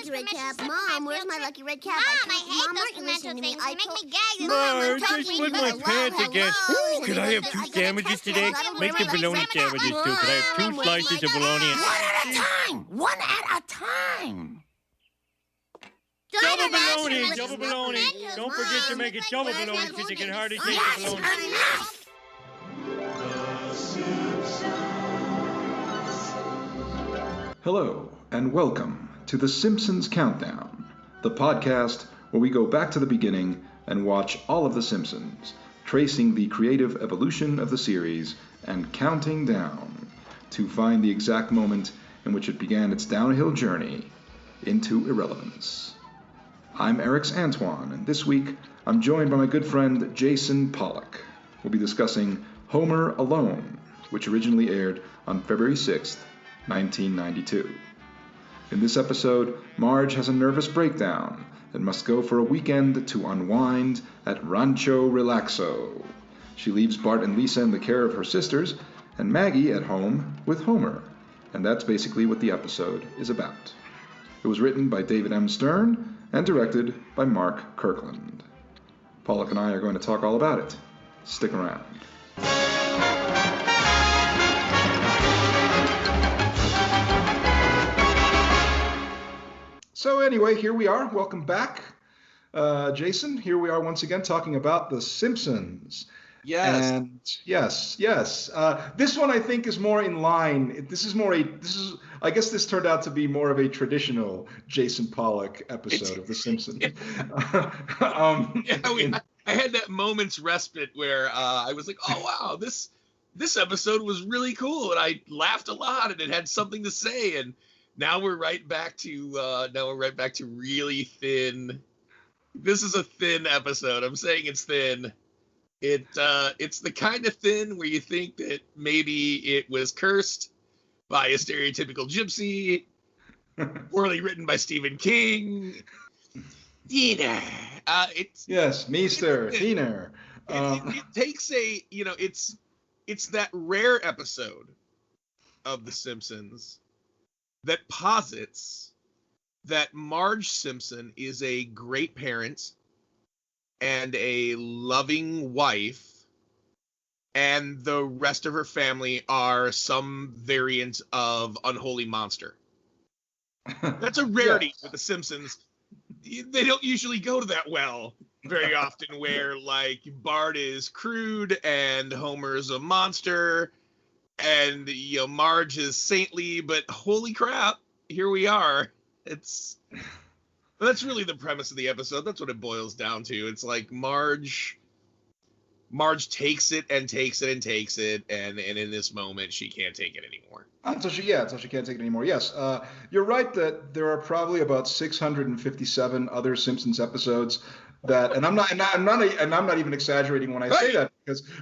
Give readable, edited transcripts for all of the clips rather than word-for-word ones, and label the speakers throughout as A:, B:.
A: lucky red cap? Mom, where's my lucky red cap?
B: Mom, I hate those pimento things. They make me gag.
C: Marge, I split my pants again. Ooh, could I have 2 sandwiches today? Make the bologna sandwiches, too. Could I have 2 slices of bologna?
D: One at a time!
C: Double bologna! Double bologna! Don't forget to make it double bologna since you can hardly take the bologna.
D: Enough!
E: Hello, and welcome to the Simpsons Countdown, the podcast where we go back to the beginning and watch all of The Simpsons, tracing the creative evolution of the series and counting down to find the exact moment in which it began its downhill journey into irrelevance. I'm Erix Antoine, and this week I'm joined by my good friend Jason Pollock. We'll be discussing Homer Alone, which originally aired on February 6th, 1992. In this episode, Marge has a nervous breakdown and must go for a weekend to unwind at Rancho Relaxo. She leaves Bart and Lisa in the care of her sisters, and Maggie at home with Homer. And that's basically what the episode is about. It was written by David M. Stern and directed by Mark Kirkland. Pollock and I are going to talk all about it. Stick around. So anyway, here we are. Welcome back. Jason, here we are once again talking about The Simpsons.
F: Yes.
E: And yes. This one I think is more in line. I guess this turned out to be more of a traditional Jason Pollock episode of The Simpsons.
F: I had that moment's respite where I was like, oh wow, this episode was really cool, and I laughed a lot, and it had something to say, and now we're right back to really thin. This is a thin episode. I'm saying it's thin. It's the kind of thin where you think that maybe it was cursed by a stereotypical gypsy, poorly written by Stephen King. Diener.
E: Yes, Meester, Diener.
F: It takes it's that rare episode of The Simpsons that posits that Marge Simpson is a great parent and a loving wife, and the rest of her family are some variant of unholy monster. That's a rarity with The Simpsons. They don't usually go to that well very often, where like Bart is crude and Homer's a monster, and Marge is saintly, but holy crap, here we are. That's really the premise of the episode. That's what it boils down to. It's like Marge takes it and takes it and takes it, and in this moment she can't take it anymore.
E: Until she can't take it anymore. Yes, you're right that there are probably about 657 other Simpsons episodes that, and I'm not even exaggerating when I say that,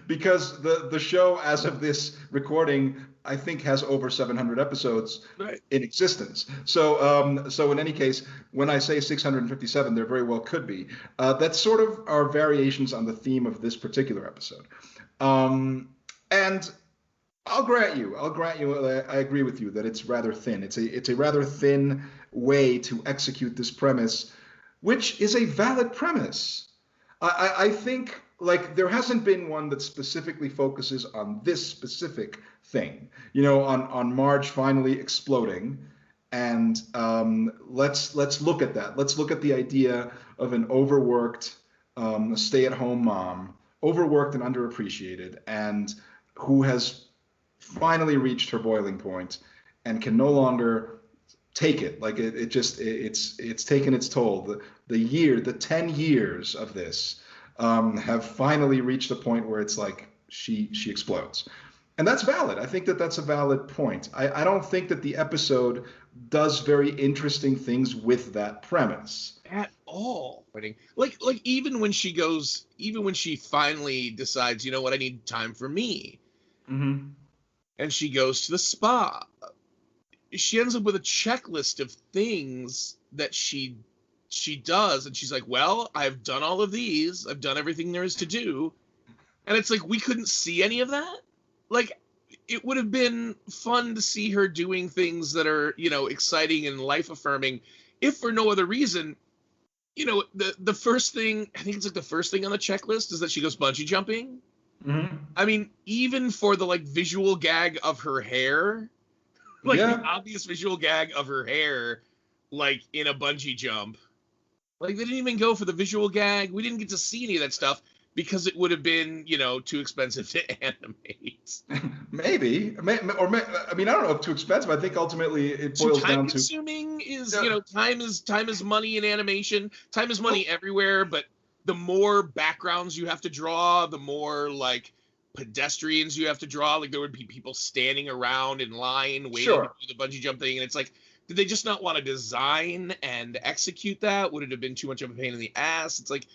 E: because the show, as of this recording, I think has over 700 episodes in existence. So in any case, when I say 657, there very well could be. That sort of are variations on the theme of this particular episode. And I'll grant you, I agree with you that it's rather thin. It's a rather thin way to execute this premise, which is a valid premise. I think, like, there hasn't been one that specifically focuses on this specific thing, on Marge finally exploding. And let's look at that. Let's look at the idea of an overworked stay-at-home mom, overworked and underappreciated, and who has finally reached her boiling point and can no longer take it. Like it's taken its toll. The 10 years of this have finally reached a point where it's like she explodes. And that's valid. I think that's a valid point. I don't think that the episode does very interesting things with that premise
F: at all. Like even when she finally decides, you know what, I need time for me.
E: Mm-hmm.
F: And she goes to the spa. She ends up with a checklist of things that she does, and she's like, well, I've done all of these. I've done everything there is to do. And it's like, we couldn't see any of that? Like, it would have been fun to see her doing things that are, exciting and life affirming, if for no other reason. The first thing, I think it's like the first thing on the checklist is that she goes bungee jumping.
E: Mm-hmm.
F: I mean, even for the like visual gag of her hair, like the obvious visual gag of her hair, like in a bungee jump, like they didn't even go for the visual gag. We didn't get to see any of that stuff because it would have been, too expensive to animate.
E: Maybe, I mean, I don't know if too expensive. I think ultimately it boils down to
F: time-consuming is, time is money in animation. Time is money everywhere, but the more backgrounds you have to draw, the more like pedestrians you have to draw. Like there would be people standing around in line waiting to do the bungee jump thing, and it's like, did they just not want to design and execute that? Would it have been too much of a pain in the ass? It's like,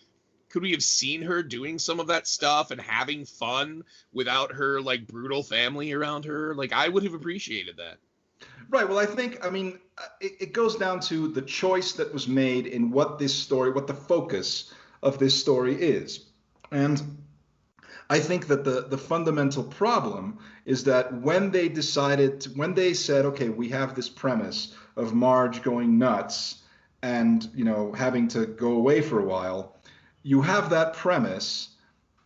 F: could we have seen her doing some of that stuff and having fun without her like brutal family around her? Like I would have appreciated that.
E: Right. Well, it goes down to the choice that was made in what the focus of this story is. And I think that the fundamental problem is that when they said, okay, we have this premise of Marge going nuts and, having to go away for a while, you have that premise,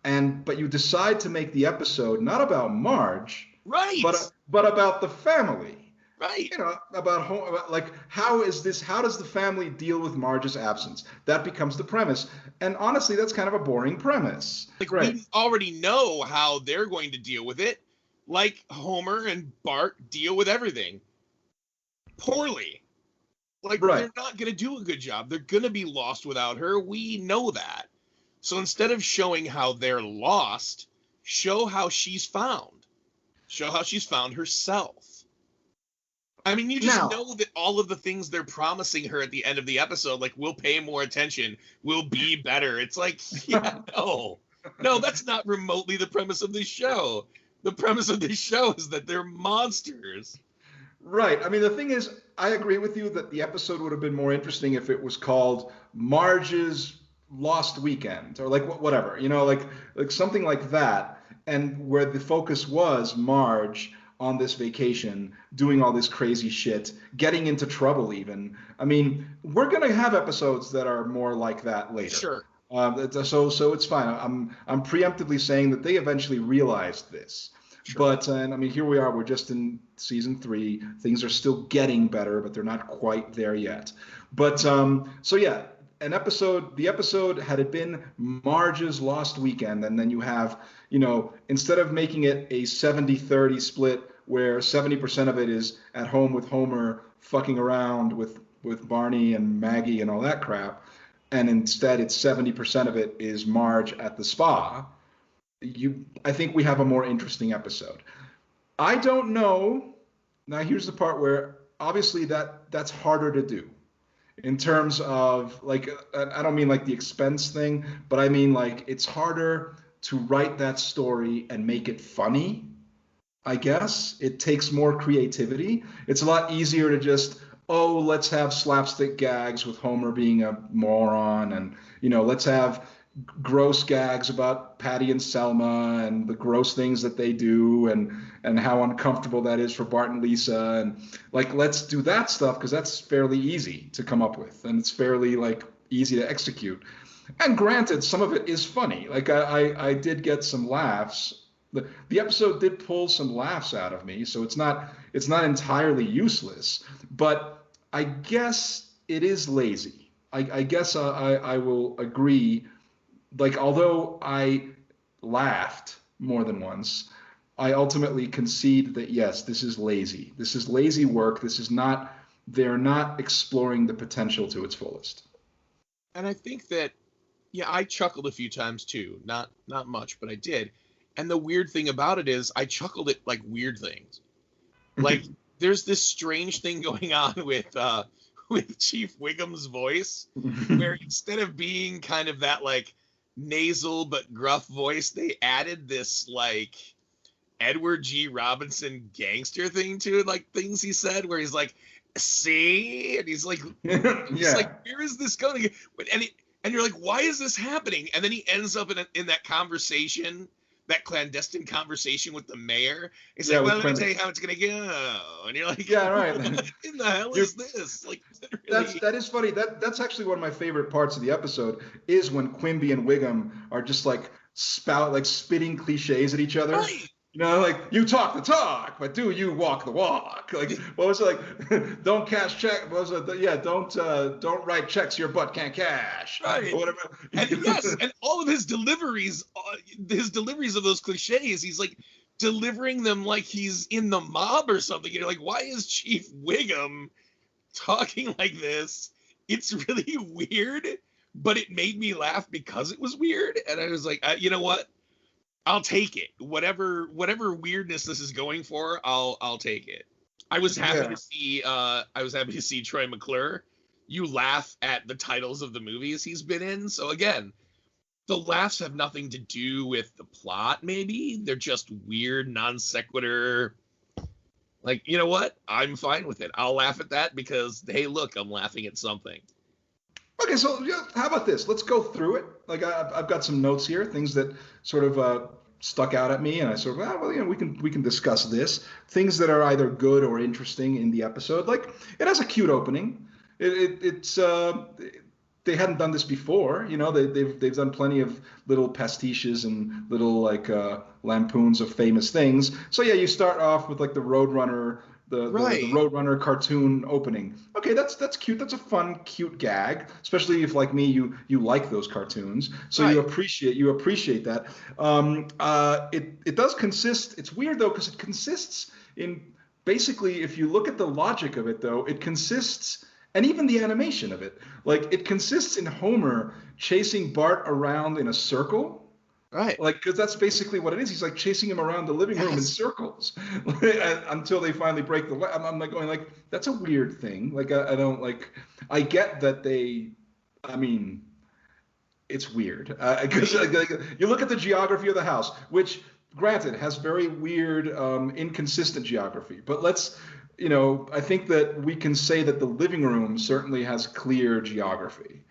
E: but you decide to make the episode not about Marge,
F: right,
E: but about the family.
F: Right.
E: About like how does the family deal with Marge's absence? That becomes the premise. And honestly, that's kind of a boring premise.
F: Like we already know how they're going to deal with it. Like Homer and Bart deal with everything poorly. Like they're not going to do a good job. They're going to be lost without her. We know that. So instead of showing how they're lost, show how she's found. Show how she's found herself. I mean, you just know that all of the things they're promising her at the end of the episode, like, we'll pay more attention, we'll be better. It's like, no, that's not remotely the premise of this show. The premise of this show is that they're monsters.
E: Right. I mean, the thing is, I agree with you that the episode would have been more interesting if it was called Marge's Lost Weekend or like whatever, like something like that. And where the focus was Marge on this vacation, doing all this crazy shit, getting into trouble even. I mean, we're going to have episodes that are more like that later.
F: Sure.
E: So it's fine. I'm preemptively saying that they eventually realized this. Sure. But, and I mean, here we are. We're just in season 3. Things are still getting better, but they're not quite there yet. But, so yeah, the episode, had it been Marge's Lost Weekend, and then you have, instead of making it a 70-30 split where 70% of it is at home with Homer fucking around with Barney and Maggie and all that crap, and instead it's 70% of it is Marge at the spa, I think we have a more interesting episode. I don't know. Now here's the part where obviously that's harder to do. In terms of, like, I don't mean like the expense thing, but I mean like it's harder to write that story and make it funny, I guess. It takes more creativity. It's a lot easier to just, let's have slapstick gags with Homer being a moron, and, let's have gross gags about Patty and Selma and the gross things that they do and how uncomfortable that is for Bart and Lisa, and like let's do that stuff because that's fairly easy to come up with and it's fairly like easy to execute. And granted, some of it is funny. Like I did get some laughs. The episode did pull some laughs out of me, so it's not entirely useless. But I guess it is lazy. I guess I will agree. Like, although I laughed more than once, I ultimately concede that, yes, this is lazy. This is lazy work. They're not exploring the potential to its fullest.
F: And I think that, I chuckled a few times too. Not much, but I did. And the weird thing about it is I chuckled at like weird things. Like there's this strange thing going on with Chief Wiggum's voice, where instead of being kind of that like nasal but gruff voice, they added this like Edward G. Robinson gangster thing to it, like things he said where he's like, see, and he's like, like, where is this going? And you're like, why is this happening? And then he ends up in that conversation that clandestine conversation with the mayor. It's
E: Yeah,
F: like,
E: with
F: well, let me
E: Clement.
F: tell you how it's gonna go, and you're like,
E: Yeah, right.
F: what in the hell is this? Like, really?
E: That is funny. That's actually one of my favorite parts of the episode is when Quimby and Wiggum are just like spitting cliches at each other.
F: Right.
E: You know, like you talk the talk, but do you walk the walk? Like what was it like? Don't cash check. What was it? Yeah, don't write checks your butt can't cash.
F: Right.
E: Or whatever.
F: And yes, and all of his deliveries of those cliches, he's like delivering them like he's in the mob or something. You're like, why is Chief Wiggum talking like this? It's really weird, but it made me laugh because it was weird. And I was like, you know what? I'll take it. Whatever weirdness this is going for, I'll take it. I was happy to see Troy McClure. You laugh at the titles of the movies he's been in. So again, the laughs have nothing to do with the plot, maybe. They're just weird, non sequitur. Like, you know what? I'm fine with it. I'll laugh at that because, hey, look, I'm laughing at something.
E: Okay, so yeah, how about this? Let's go through it. Like I've got some notes here, things that sort of stuck out at me, and I sort of we can discuss this. Things that are either good or interesting in the episode. Like it has a cute opening. It's they hadn't done this before. You know, they've done plenty of little pastiches and little like lampoons of famous things. So yeah, you start off with like the Roadrunner. The Roadrunner cartoon opening. Okay, that's cute. That's a fun, cute gag, especially if, like me, you like those cartoons. So
F: right.
E: you appreciate that. It does consist. It's weird though because it consists in basically, if you look at the logic of it though, it consists, and even the animation of it, like it consists in Homer chasing Bart around in a circle.
F: Right.
E: Like, because that's basically what it is. He's like chasing him around the living room in circles until they finally break the. I'm like going like, that's a weird thing. Like, I don't like. I get that they. I mean, it's weird because you look at the geography of the house, which, granted, has very weird, inconsistent geography. But let's, I think that we can say that the living room certainly has clear geography.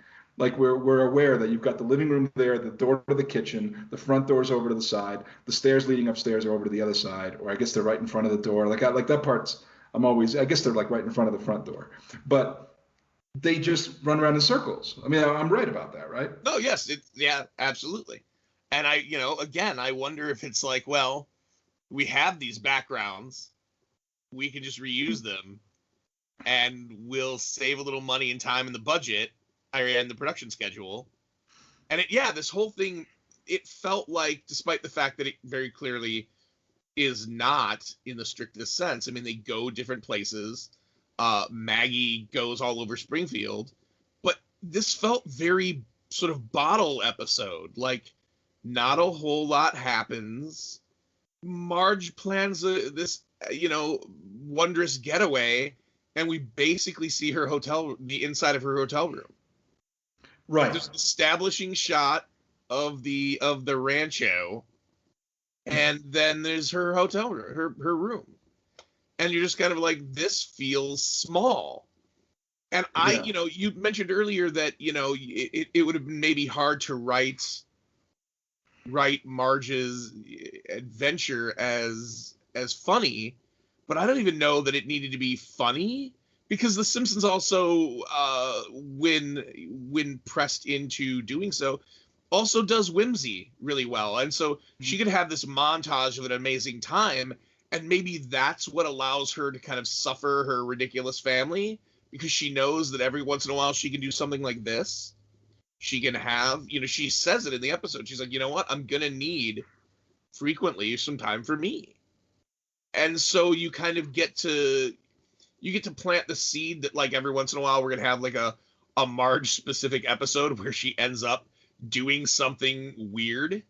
E: Like we're aware that you've got the living room there, the door to the kitchen, the front door's over to the side, the stairs leading upstairs are over to the other side, or I guess they're right in front of the door. Like that part's I guess they're like right in front of the front door, but they just run around in circles. I mean, I'm right about that, right?
F: No, yes, yeah, absolutely. And again, I wonder if it's like, well, we have these backgrounds, we can just reuse them, and we'll save a little money and time in the budget. And the production schedule. And this whole thing, it felt like, despite the fact that it very clearly is not in the strictest sense. I mean, they go different places. Maggie goes all over Springfield. But this felt very sort of bottle episode. Like, not a whole lot happens. Marge plans this, wondrous getaway. And we basically see the inside of her hotel room.
E: Right.
F: There's an establishing shot of the rancho, and then there's her hotel room, her room, and you're just kind of like, this feels small. And you mentioned earlier that it would have been maybe hard to write Marge's adventure as funny, but I don't even know that it needed to be funny. Because The Simpsons also, when pressed into doing so, also does whimsy really well. And so she could have this montage of an amazing time, and maybe that's what allows her to kind of suffer her ridiculous family, because she knows that every once in a while she can do something like this. She can have, she says it in the episode. She's like, you know what? I'm going to need frequently some time for me. And so you kind of get to plant the seed that, like, every once in a while we're going to have like a Marge specific episode where she ends up doing something weird,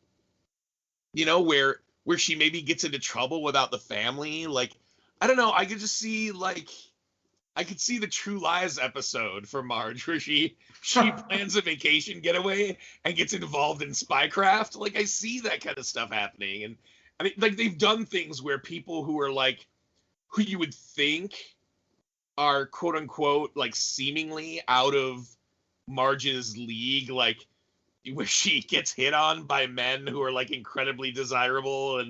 F: where she maybe gets into trouble without the family. Like, I don't know. I could see the True Lies episode for Marge where she plans a vacation getaway and gets involved in spycraft. Like, I see that kind of stuff happening. And I mean, like, they've done things where people who are like, who you would think are quote unquote like seemingly out of Marge's league, like where she gets hit on by men who are like incredibly desirable,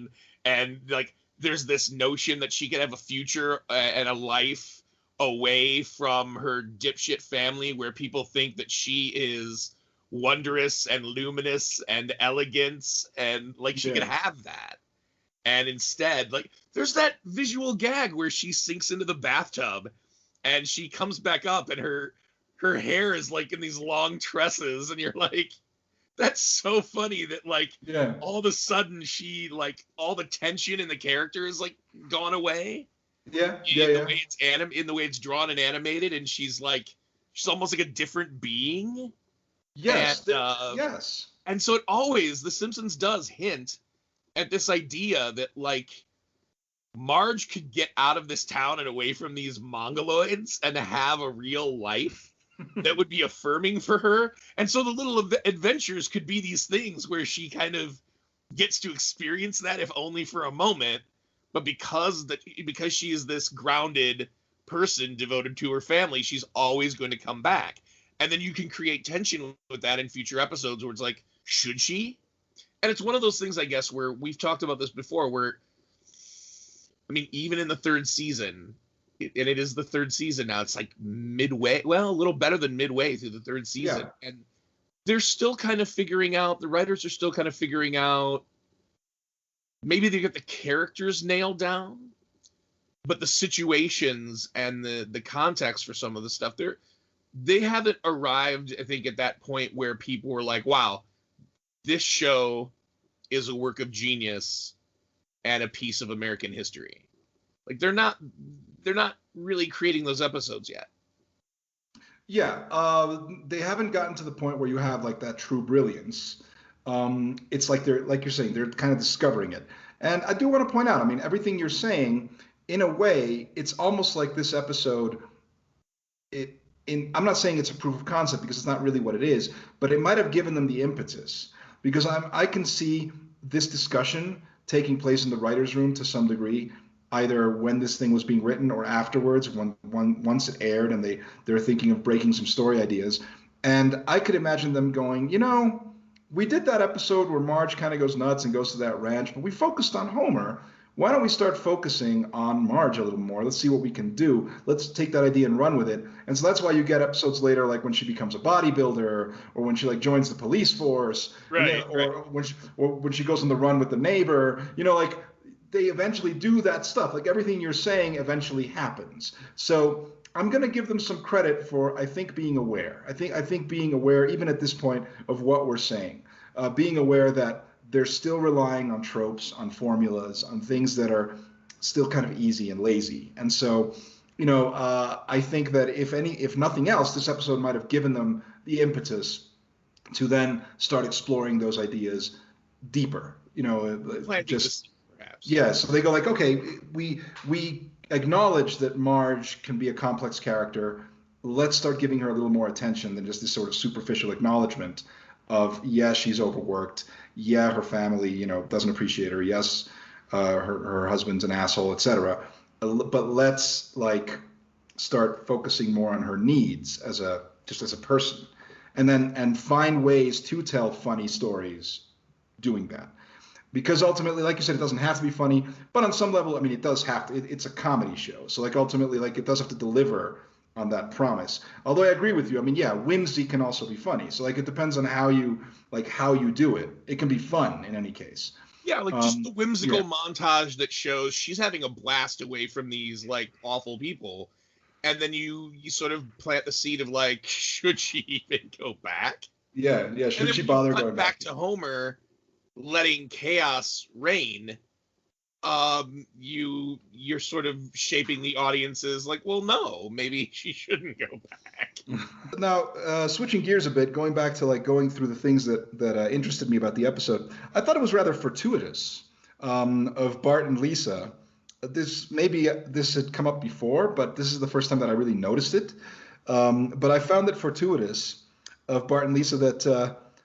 F: and like there's this notion that she could have a future and a life away from her dipshit family, where people think that she is wondrous and luminous and elegant, and like she could have that. And instead, like, there's that visual gag where she sinks into the bathtub and she comes back up and her hair is like in these long tresses, and you're like, that's so funny that like all of a sudden she, like, all the tension in the character is like gone away. In the way it's drawn and animated, and she's almost like a different being.
E: Yes.
F: And so it always, The Simpsons does hint at this idea that like Marge could get out of this town and away from these mongoloids and have a real life that would be affirming for her. And so the little adventures could be these things where she kind of gets to experience that, if only for a moment. But because she is this grounded person devoted to her family, she's always going to come back. And then you can create tension with that in future episodes where it's like, should she? And it's one of those things, I guess, where we've talked about this before, where, I mean, even in the third season, and it is the third season now, it's like midway, well, a little better than midway through the third season. Yeah. And they're still kind of figuring out, the writers are still kind of figuring out, maybe they get the characters nailed down, but the situations and the context for some of the stuff, they haven't arrived, I think, at that point where people were like, wow, this show is a work of genius and a piece of American history. Like, they're not really creating those episodes yet.
E: Yeah, they haven't gotten to the point where you have like that true brilliance. It's like they're, like you're saying, they're kind of discovering it. And I do want to point out, I mean, everything you're saying, in a way, it's almost like this episode, I'm not saying it's a proof of concept, because it's not really what it is, but it might have given them the impetus, because I can see this discussion taking place in the writer's room to some degree, either when this thing was being written or afterwards, once it aired and they're thinking of breaking some story ideas. And I could imagine them going, we did that episode where Marge kind of goes nuts and goes to that ranch, but we focused on Homer. Why don't we start focusing on Marge a little more? Let's see what we can do. Let's take that idea and run with it. And so that's why you get episodes later, like when she becomes a bodybuilder, or when she like joins the police force, or when she goes on the run with the neighbor. Like they eventually do that stuff. Like everything you're saying eventually happens. So I'm going to give them some credit for, I think, being aware. I think being aware, even at this point, of what we're saying, being aware that they're still relying on tropes, on formulas, on things that are still kind of easy and lazy. And so, I think that if nothing else, this episode might have given them the impetus to then start exploring those ideas deeper. Perhaps. Yeah. So they go like, okay, we acknowledge that Marge can be a complex character. Let's start giving her a little more attention than just this sort of superficial acknowledgement of, yes, she's overworked. Yeah, her family, doesn't appreciate her. Yes, her husband's an asshole, etc. But let's start focusing more on her needs as a person, and find ways to tell funny stories doing that. Because ultimately, like you said, it doesn't have to be funny, but on some level, I mean, it does have to. It's a comedy show, so ultimately, it does have to deliver on that promise. Although I agree with you. I mean, yeah, whimsy can also be funny. So it depends on how you do it. It can be fun in any case.
F: Yeah, just the whimsical montage that shows she's having a blast away from these awful people, and then you sort of plant the seed of should she even go back?
E: Yeah. Should she bother going back
F: to Homer, letting chaos reign? You're sort of shaping the audiences well, no, maybe she shouldn't go back.
E: Now, switching gears a bit, going back to going through the things that interested me about the episode, I thought it was rather fortuitous of Bart and Lisa. This had come up before, but this is the first time that I really noticed it. But I found it fortuitous of Bart and Lisa that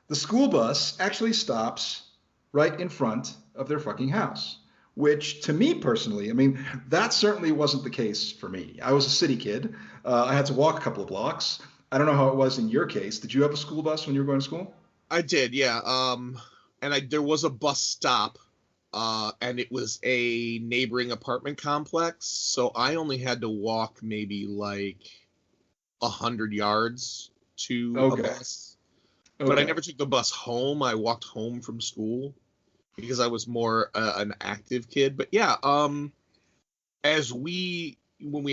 E: the school bus actually stops right in front of their fucking house. Which, to me personally, I mean, that certainly wasn't the case for me. I was a city kid. I had to walk a couple of blocks. I don't know how it was in your case. Did you have a school bus when you were going to school?
F: I did, yeah. And there was a bus stop, and it was a neighboring apartment complex, so I only had to walk maybe like 100 yards to a bus. But I never took the bus home. I walked home from school because I was more an active kid. But yeah, when we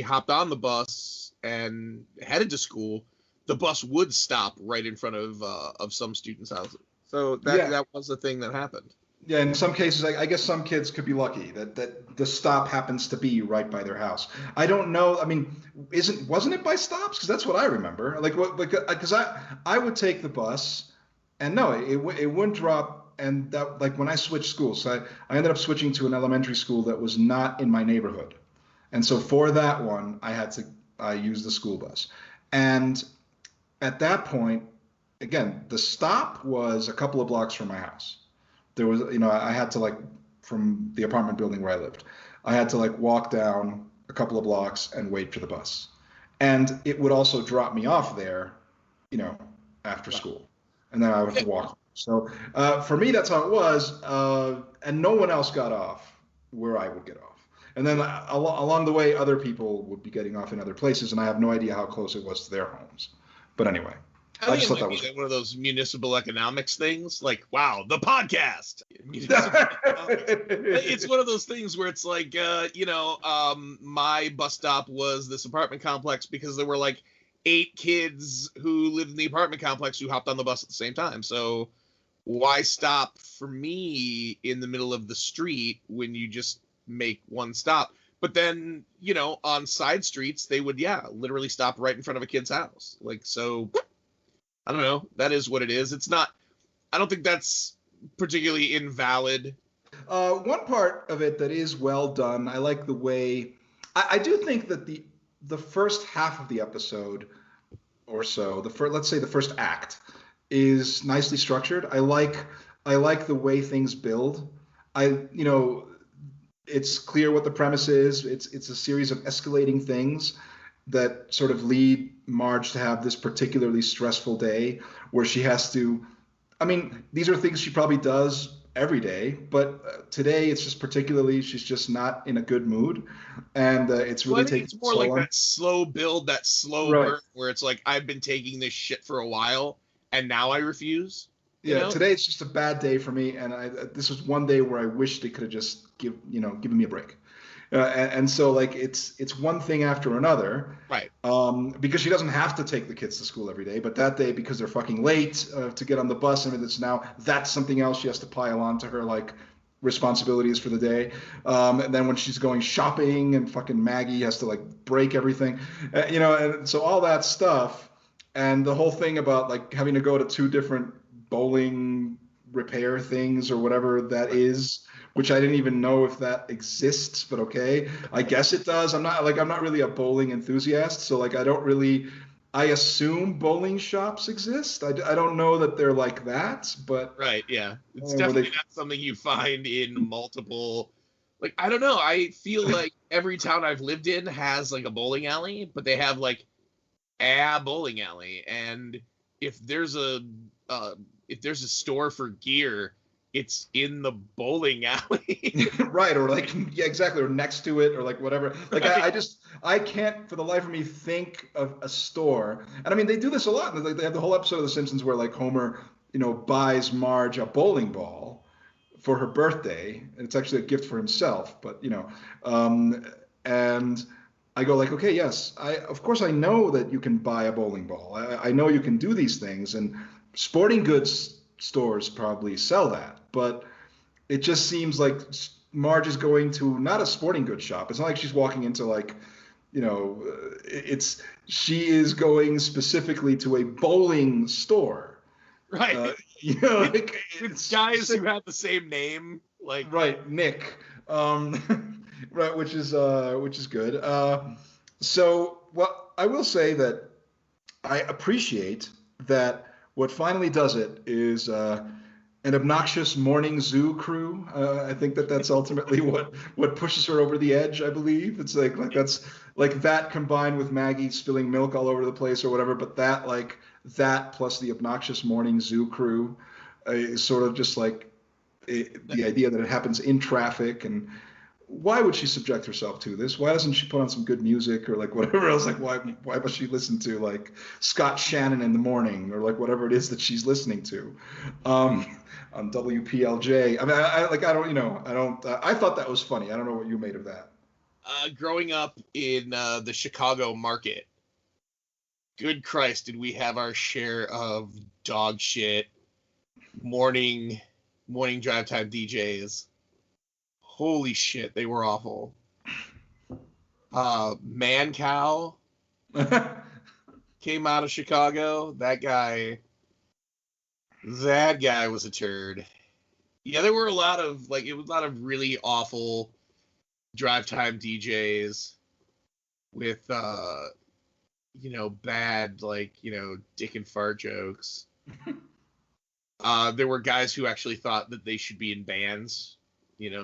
F: hopped on the bus and headed to school, the bus would stop right in front of some students' houses. So that was the thing that happened.
E: Yeah, in some cases, I guess some kids could be lucky that the stop happens to be right by their house. I don't know. I mean, wasn't it by stops? Because that's what I remember. Because I would take the bus, and no, it wouldn't drop. And that, like, when I switched schools, so I ended up switching to an elementary school that was not in my neighborhood, and so for that one, I used the school bus, and at that point, again, the stop was a couple of blocks from my house. There was, I had to, from the apartment building where I lived, I had to walk down a couple of blocks and wait for the bus. And it would also drop me off there, after school. And then I would have to walk. So for me, that's how it was. And no one else got off where I would get off. And then along the way, other people would be getting off in other places. And I have no idea how close it was to their homes. But anyway.
F: I just thought that was one of those municipal economics things. Like, wow, the podcast. It's one of those things where it's like, my bus stop was this apartment complex because there were 8 kids who lived in the apartment complex who hopped on the bus at the same time. So why stop for me in the middle of the street when you just make one stop? But then, on side streets, they would, literally stop right in front of a kid's house. So... I don't know. That is what it is. It's not. I don't think that's particularly invalid.
E: One part of it that is well done. I like the way. I do think that the first half of the episode, or so, let's say the first act, is nicely structured. I like the way things build. It's clear what the premise is. It's a series of escalating things that sort of lead Marge to have this particularly stressful day where she has to, these are things she probably does every day, but today it's just particularly, she's just not in a good mood. And it's really taking
F: it's more like that slow build, that slow burn where it's like, I've been taking this shit for a while and now I refuse.
E: Today it's just a bad day for me. And this was one day where I wished they could have just given me a break. And so it's one thing after another,
F: right?
E: Because she doesn't have to take the kids to school every day, but that day because they're fucking late to get on the bus, that's something else she has to pile on to her responsibilities for the day. And then when she's going shopping and fucking Maggie has to break everything, and so all that stuff, and the whole thing about having to go to 2 different bowling repair things or whatever that is. Which I didn't even know if that exists, but okay, I guess it does. I'm not really a bowling enthusiast, so I assume bowling shops exist. I don't know that they're like that, but
F: right, yeah, it's definitely not something you find in multiple. I don't know. I feel like every town I've lived in has a bowling alley, but they have a bowling alley, and if there's a store for gear, it's in the bowling alley.
E: Right, or exactly, or next to it, or whatever. I can't for the life of me think of a store. And they do this a lot. They have the whole episode of The Simpsons where Homer, buys Marge a bowling ball for her birthday, and it's actually a gift for himself. But and I go okay, yes, of course I know that you can buy a bowling ball. I know you can do these things, and sporting goods stores probably sell that, but it just seems like Marge is going to not a sporting goods shop. It's not like she's walking into she is going specifically to a bowling store,
F: right? It's guys who have the same name,
E: right, Nick, right, which is good. So what I will say that I appreciate that. What finally does it is an obnoxious morning zoo crew. I think that's ultimately what pushes her over the edge. I believe it's like that's like that combined with Maggie spilling milk all over the place or whatever. But that plus the obnoxious morning zoo crew is sort of just like the idea that it happens in traffic. And why would she subject herself to this? Why doesn't she put on some good music or like whatever else? Like why must she listen to like Scott Shannon in the morning or like whatever it is that she's listening to on WPLJ? I mean, I thought that was funny. I don't know what you made of that.
F: Growing up in the Chicago market, good Christ, did we have our share of dog shit morning drive time DJs. Holy shit, they were awful. Man Cow came out of Chicago. That guy was a turd. Yeah, there were a lot of really awful drive time DJs with bad dick and fart jokes. There were guys who actually thought that they should be in bands.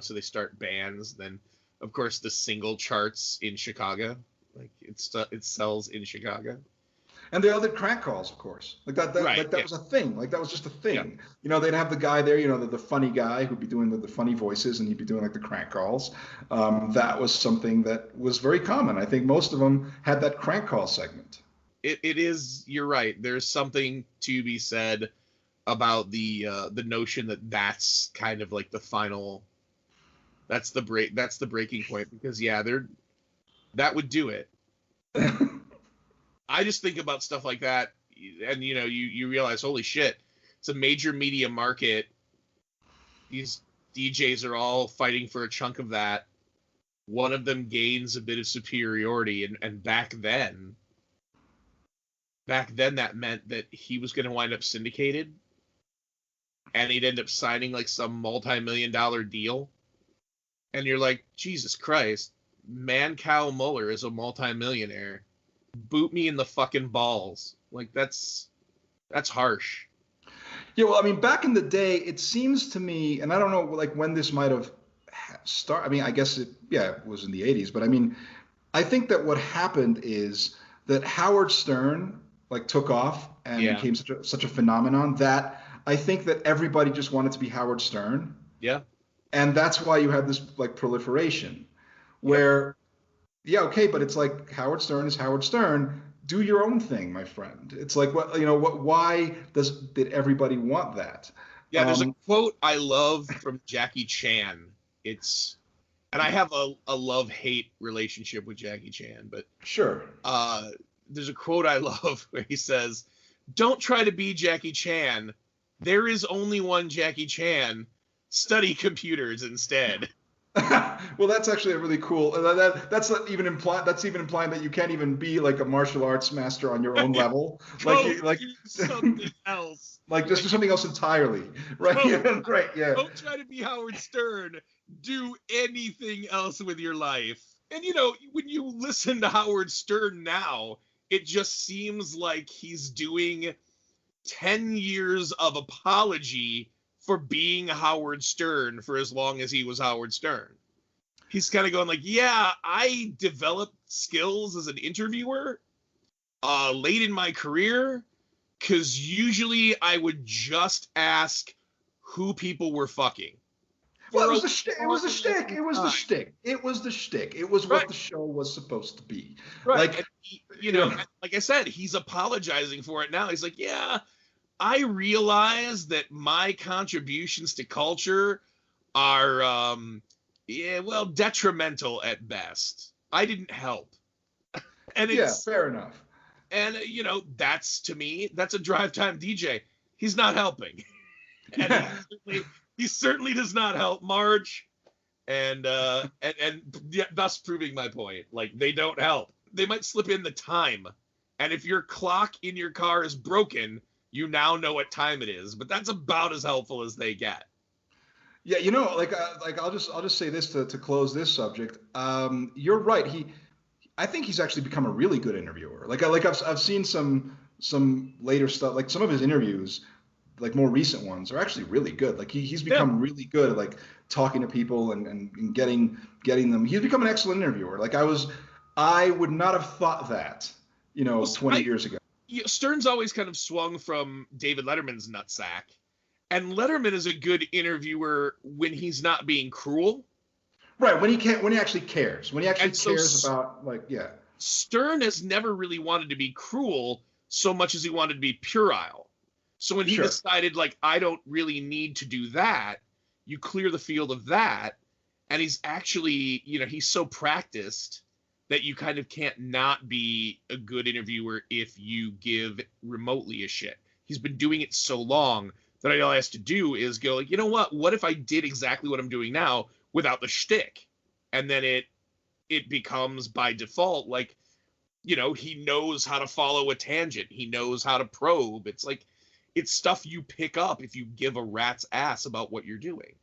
F: So they start bands. Then, of course, the single charts in Chicago. Like it sells in Chicago.
E: And they all did crank calls, of course. Like that was a thing. Like that was just a thing. Yeah. They'd have the guy there, the funny guy who'd be doing the funny voices, and he'd be doing like the crank calls. That was something that was very common. I think most of them had that crank call segment.
F: It is. You're right. There's something to be said about the notion that that's kind of like the final. That's the breaking point, because that would do it. I just think about stuff like that, and you realize, holy shit, it's a major media market. These DJs are all fighting for a chunk of that. One of them gains a bit of superiority, and back then that meant that he was going to wind up syndicated, and he'd end up signing like some multi-million-dollar deal. And you're like, Jesus Christ, Man Cow Muller is a multi-millionaire. Boot me in the fucking balls. Like, that's harsh.
E: Yeah, well, I mean, back in the day, it seems to me, and I don't know, like, when this might have started. I mean, I guess it was in the 80s. But, I mean, I think that what happened is that Howard Stern, like, took off and became such a phenomenon that I think that everybody just wanted to be Howard Stern.
F: Yeah.
E: And that's why you have this like proliferation where, okay, but it's like Howard Stern is Howard Stern. Do your own thing, my friend. It's like, why did everybody want that?
F: Yeah, there's a quote I love from Jackie Chan. And I have a love-hate relationship with Jackie Chan, but
E: sure.
F: There's a quote I love where he says, "Don't try to be Jackie Chan. There is only one Jackie Chan. Study computers instead."
E: Well, that's actually a really cool. That's even implying that you can't even be like a martial arts master on your own level. Like
F: something else.
E: Like just do something else entirely, right? Right. Yeah.
F: Don't try to be Howard Stern. Do anything else with your life. And when you listen to Howard Stern now, it just seems like he's doing 10 years of apology for being Howard Stern for as long as he was Howard Stern. He's kind of going like, yeah, I developed skills as an interviewer late in my career, because usually I would just ask who people were fucking.
E: Well, it was the shtick. It was the shtick. It was what the show was supposed to be.
F: Right. Like, like I said, he's apologizing for it now. He's like, yeah, I realize that my contributions to culture are, detrimental at best. I didn't help. And
E: fair enough.
F: And, that's, to me, that's a drive time DJ. He's not helping. And he certainly does not help Marge. And thus proving my point. Like, they don't help. They might slip in the time. And if your clock in your car is broken, you now know what time it is, but that's about as helpful as they get.
E: Yeah, I'll just say this to close this subject. You're right. I think he's actually become a really good interviewer. I've seen some later stuff, like some of his interviews like more recent ones are actually really good. Like he's become really good at like talking to people and getting them. He's become an excellent interviewer. Like I would not have thought that, 20 years ago.
F: Stern's always kind of swung from David Letterman's nutsack, and Letterman is a good interviewer when he's not being cruel.
E: Right, when he actually cares, when he actually cares about
F: Stern has never really wanted to be cruel so much as he wanted to be puerile. So when he decided, like, I don't really need to do that, you clear the field of that, and he's actually, he's so practiced that you kind of can't not be a good interviewer if you give remotely a shit. He's been doing it so long that all he has to do is go, like, you know what if I did exactly what I'm doing now without the shtick? And then it becomes by default, like, he knows how to follow a tangent. He knows how to probe. It's like, it's stuff you pick up if you give a rat's ass about what you're doing.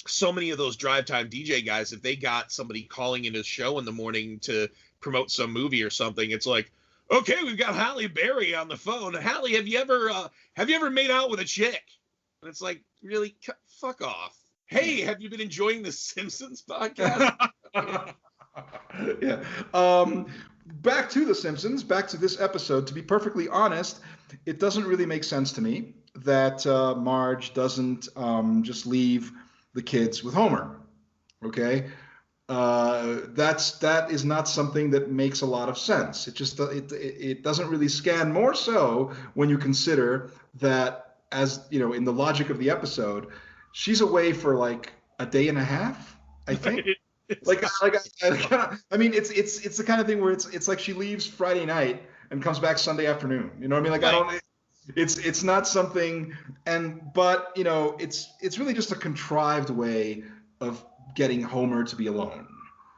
F: So many of those drive time DJ guys, if they got somebody calling in a show in the morning to promote some movie or something, it's like, okay, we've got Halle Berry on the phone. Halle, have you ever made out with a chick? And it's like, really, fuck off. Hey, have you been enjoying the Simpsons podcast?
E: Yeah. Back to the Simpsons, back to this episode. To be perfectly honest, it doesn't really make sense to me that Marge doesn't just leave the kids with Homer. Okay, that is not something that makes a lot of sense. It just it doesn't really scan. More so when you consider that, as in the logic of the episode, she's away for like a day and a half, I think. It's the kind of thing where it's like she leaves Friday night and comes back Sunday afternoon. You know what I mean? Like it's not something, but it's really just a contrived way of getting Homer to be alone.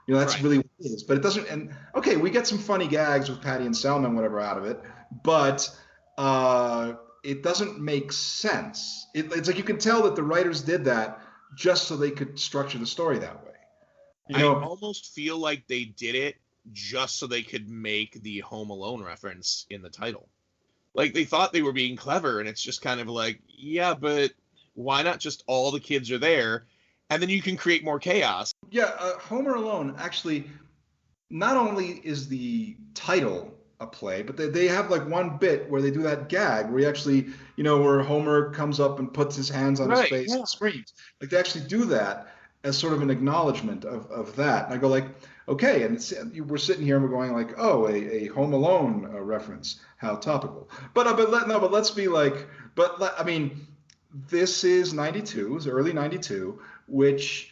E: That's really what it is. But it doesn't. And okay, we get some funny gags with Patty and Selma and whatever out of it, but it doesn't make sense. It's like you can tell that the writers did that just so they could structure the story that way.
F: I almost feel like they did it just so they could make the Home Alone reference in the title. Like, they thought they were being clever, and it's just kind of like, yeah, but why not just all the kids are there, and then you can create more chaos?
E: Yeah, Homer Alone, actually, not only is the title a play, but they have like one bit where they do that gag where he actually, where Homer comes up and puts his hands on his face and screams. Like, they actually do that as sort of an acknowledgement of that. And I go like, okay, and we're sitting here and we're going like, oh, a Home Alone reference, how topical. But let's be like, I mean, this is 92, it's early 92, which,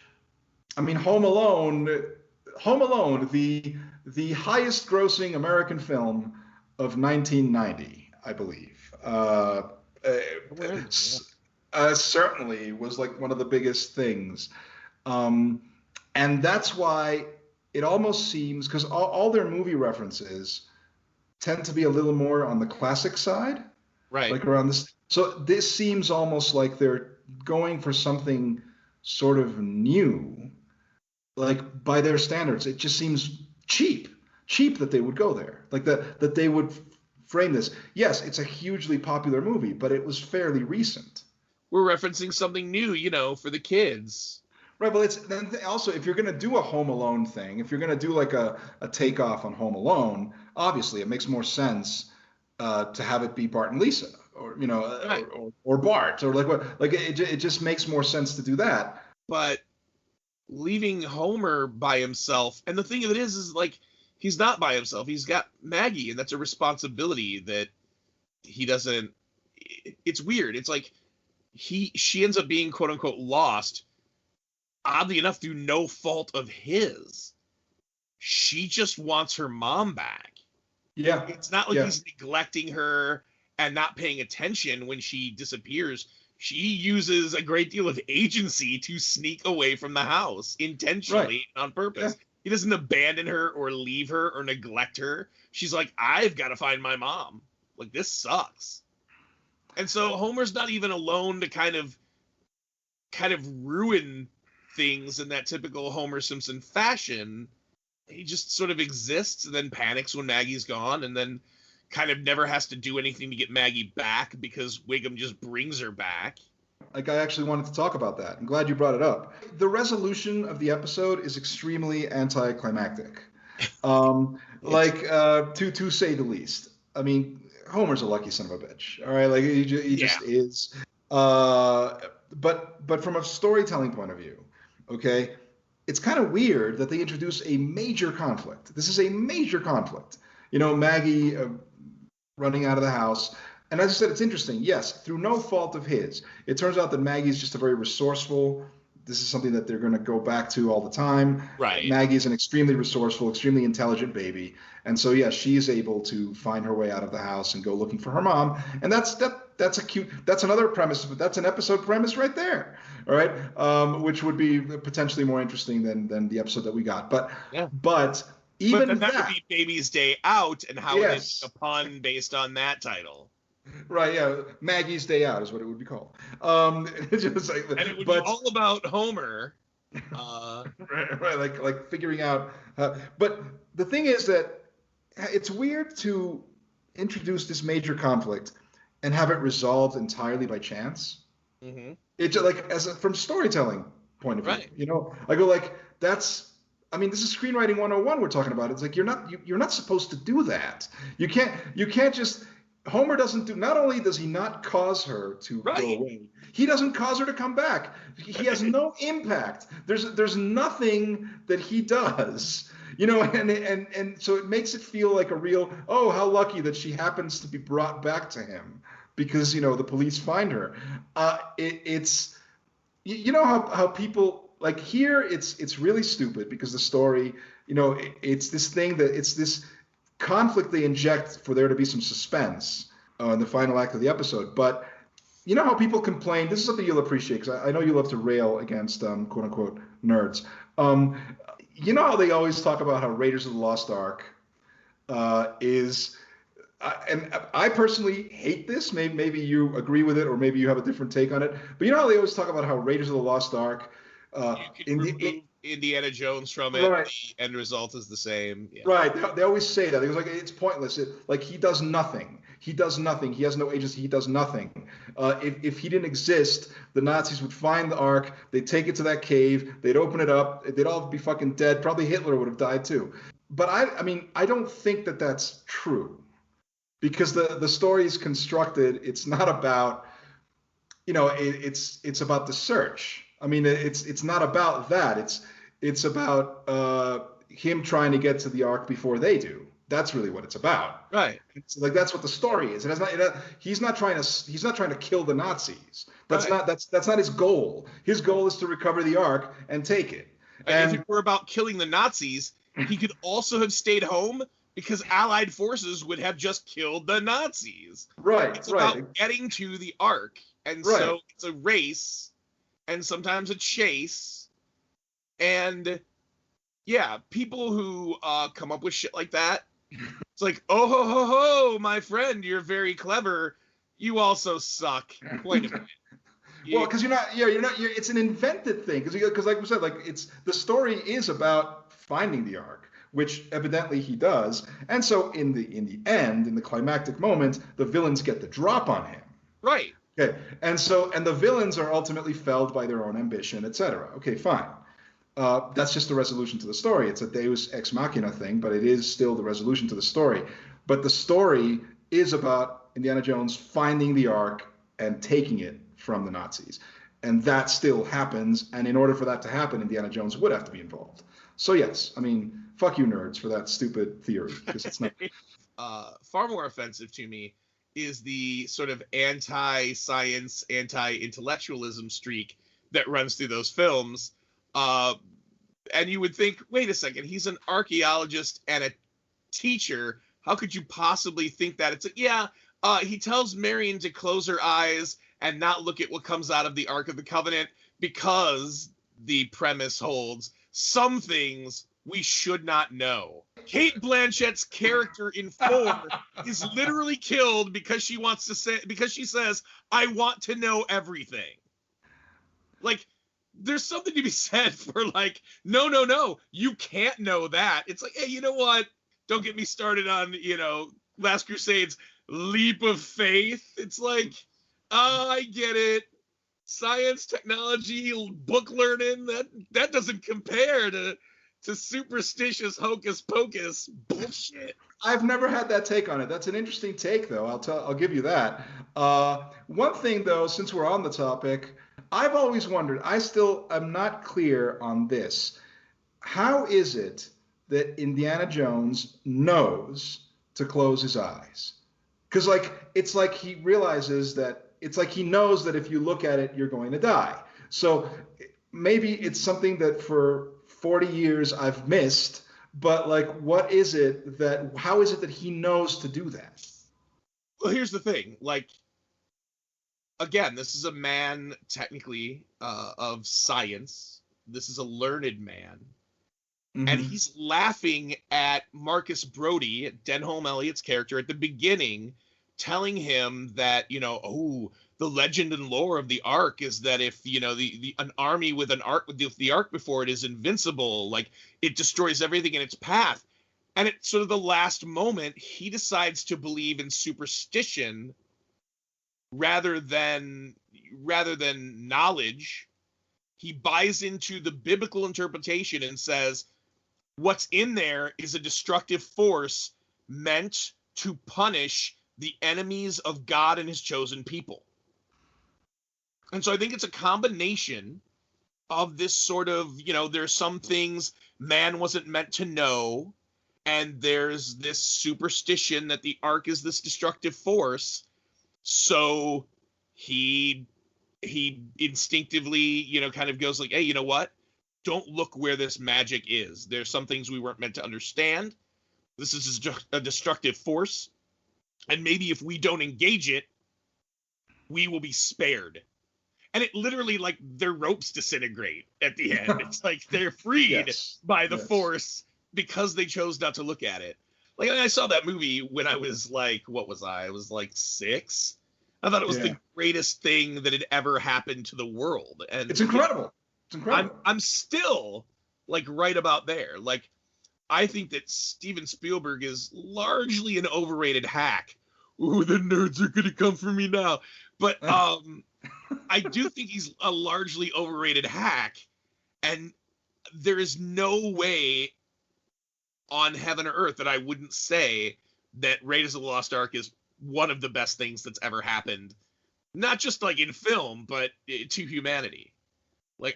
E: I mean, Home Alone, the highest grossing American film of 1990, I believe. Certainly was like one of the biggest things. And that's why it almost seems, because all their movie references tend to be a little more on the classic side.
F: Right.
E: Like around this. So this seems almost like they're going for something sort of new. Like, by their standards, it just seems cheap that they would go there. Like that they would frame this. Yes, it's a hugely popular movie, but it was fairly recent.
F: We're referencing something new, for the kids.
E: Right, but it's also, if you're going to do a Home Alone thing, if you're going to do like a takeoff on Home Alone, obviously it makes more sense to have it be Bart and Lisa, or or Bart, or like what, like it just makes more sense to do that.
F: But leaving Homer by himself, and the thing of it is like, he's not by himself. He's got Maggie, and that's a responsibility that he doesn't. It's weird. It's like she ends up being quote unquote lost. Oddly enough, through no fault of his. She just wants her mom back.
E: Yeah.
F: It's not like he's neglecting her and not paying attention when she disappears. She uses a great deal of agency to sneak away from the house intentionally and on purpose. Yeah. He doesn't abandon her or leave her or neglect her. She's like, I've got to find my mom. Like, this sucks. And so Homer's not even alone to kind of ruin things in that typical Homer Simpson fashion. He just sort of exists and then panics when Maggie's gone, and then kind of never has to do anything to get Maggie back because Wiggum just brings her back.
E: Like, I actually wanted to talk about that. I'm glad you brought it up. The resolution of the episode is extremely anticlimactic, to say the least. I mean, Homer's a lucky son of a bitch. All right, like he just is. But from a storytelling point of view, okay, it's kind of weird that they introduce a major conflict. This is a major conflict. You know, Maggie running out of the house. And as I said, it's interesting. Yes, through no fault of his. It turns out that Maggie's just a very resourceful. This is something that they're going to go back to all the time.
F: Right.
E: Maggie's an extremely resourceful, extremely intelligent baby. And so, yes, she is able to find her way out of the house and go looking for her mom. And that's another premise, but that's an episode premise right there. All right. Which would be potentially more interesting than the episode that we got. But even
F: that would be Baby's Day Out, and how
E: yes.
F: it is a pun based on that title.
E: Right, yeah. Maggie's Day Out is what it would be called. Just like,
F: and it would be all about Homer.
E: right, like figuring out. But the thing is that it's weird to introduce this major conflict and have it resolved entirely by chance.
F: Mm-hmm.
E: It's like from storytelling point of view.
F: Right.
E: You know, I go like that's. I mean, this is screenwriting 101 we're talking about. It's like you're not supposed to do that. You can't just. Homer doesn't do. Not only does he not cause her to go away, he doesn't cause her to come back. He has no impact. There's nothing that he does, you know, and so it makes it feel like a real. Oh, how lucky that she happens to be brought back to him because you know the police find her. It's you know how people like here. It's really stupid because the story, you know, it's this thing that it's this. Conflict they inject for there to be some suspense in the final act of the episode. But you know how people complain, this is something you'll appreciate because I know you love to rail against quote unquote nerds. You know how they always talk about how Raiders of the Lost Ark is and I personally hate this. Maybe you agree with it or maybe you have a different take on it. But you know how they always talk about how Raiders of the Lost Ark
F: Indiana Jones from it, right. The end result is the same. Yeah.
E: Right. They always say that. It was like it's pointless. Like he does nothing. He does nothing. He has no agency. He does nothing. If he didn't exist, the Nazis would find the Ark. They'd take it to that cave. They'd open it up. They'd all be fucking dead. Probably Hitler would have died too. But I mean, I don't think that that's true because the story is constructed. It's not about, you know, it's about the search. I mean, it's not about that. It's about him trying to get to the Ark before they do. That's really what it's about.
F: Right.
E: It's like that's what the story is. He's not trying to kill the Nazis. That's not his goal. His goal is to recover the Ark and take it.
F: And if it were about killing the Nazis, he could also have stayed home because Allied forces would have just killed the Nazis.
E: Right.
F: It's about getting to the Ark, and so it's a race. And sometimes a chase, and yeah, people who come up with shit like that, it's like, oh ho ho ho, my friend, you're very clever. You also suck. Wait a minute.
E: Well, because you're not. It's an invented thing. Because like we said, like the story is about finding the Ark, which evidently he does. And so in the end, in the climactic moment, the villains get the drop on him.
F: Right.
E: Okay, and the villains are ultimately felled by their own ambition, etc. Okay, fine. That's just the resolution to the story. It's a Deus ex machina thing, but it is still the resolution to the story. But the story is about Indiana Jones finding the Ark and taking it from the Nazis, and that still happens. And in order for that to happen, Indiana Jones would have to be involved. So yes, I mean, fuck you nerds for that stupid theory because it's not.
F: Far more offensive to me is the sort of anti-science, anti-intellectualism streak that runs through those films. And you would think, wait a second, he's an archaeologist and a teacher. How could you possibly think that? It's like, he tells Marion to close her eyes and not look at what comes out of the Ark of the Covenant because the premise holds some things we should not know. Kate Blanchett's character in 4 is literally killed because she says, I want to know everything. Like, there's something to be said for like, no, you can't know that. It's like, hey, you know what? Don't get me started on, you know, Last Crusade's leap of faith. It's like, oh, I get it. Science, technology, book learning, that doesn't compare to superstitious hocus pocus bullshit.
E: I've never had that take on it. That's an interesting take, though. I'll give you that. One thing, though, since we're on the topic, I've always wondered. I still am not clear on this. How is it that Indiana Jones knows to close his eyes? Because it's like he realizes that. It's like he knows that if you look at it, you're going to die. So maybe it's something that for 40 years I've missed, but how is it that he knows to do that?
F: Well, here's the thing. Again, this is a man technically of science. This is a learned man. Mm-hmm. And he's laughing at Marcus Brody, Denholm Elliott's character, at the beginning, telling him that, the legend and lore of the Ark is that if, an army with the Ark before it is invincible, it destroys everything in its path. And at sort of the last moment, he decides to believe in superstition rather than knowledge. He buys into the biblical interpretation and says, what's in there is a destructive force meant to punish the enemies of God and his chosen people. And so I think it's a combination of this sort of, there's some things man wasn't meant to know, and there's this superstition that the Ark is this destructive force. So he instinctively, kind of goes like, hey, you know what? Don't look where this magic is. There's some things we weren't meant to understand. This is a destructive force. And maybe if we don't engage it, we will be spared. And it literally, their ropes disintegrate at the end. It's like they're freed by the force because they chose not to look at it. I saw that movie when I was what was I? I was 6. I thought it was the greatest thing that had ever happened to the world. And
E: it's incredible. It's incredible.
F: I'm still right about there. I think that Steven Spielberg is largely an overrated hack. Ooh, the nerds are gonna come for me now. But I do think he's a largely overrated hack, and there is no way on heaven or earth that I wouldn't say that Raiders of the Lost Ark is one of the best things that's ever happened. Not just in film, but to humanity.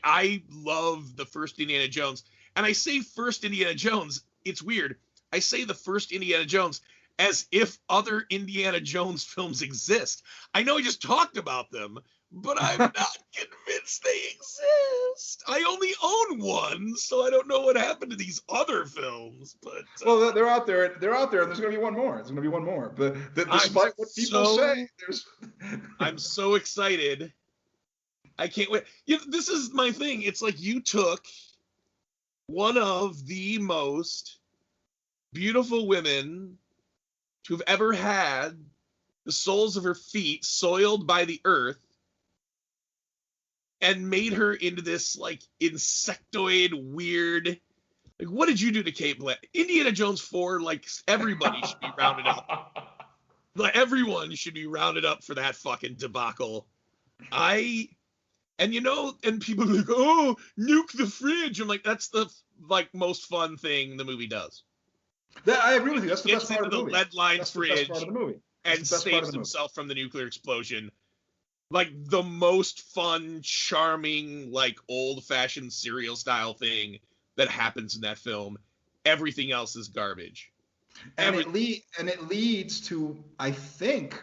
F: I love the first Indiana Jones. And I say first Indiana Jones, it's weird. I say the first Indiana Jones as if other Indiana Jones films exist. I know I just talked about them, but I'm not convinced they exist. I only own one, so I don't know what happened to these other films. But
E: well, they're out there. They're out there, and there's going to be one more. There's going to be one more. But despite what people say, there's.
F: I'm so excited. I can't wait. This is my thing. It's like you took one of the most beautiful women to have ever had the soles of her feet soiled by the earth and made her into this insectoid weird. What did you do to Kate Blanchett? Indiana Jones 4, everybody should be rounded up. Everyone should be rounded up for that fucking debacle. And people are like, oh, nuke the fridge. I'm like, that's the most fun thing the movie does.
E: I agree with you. That's the best part of the movie.
F: Lead-lined fridge and saves himself from the nuclear explosion. The most fun, charming, old-fashioned serial style thing that happens in that film. Everything else is garbage.
E: And it leads to, I think,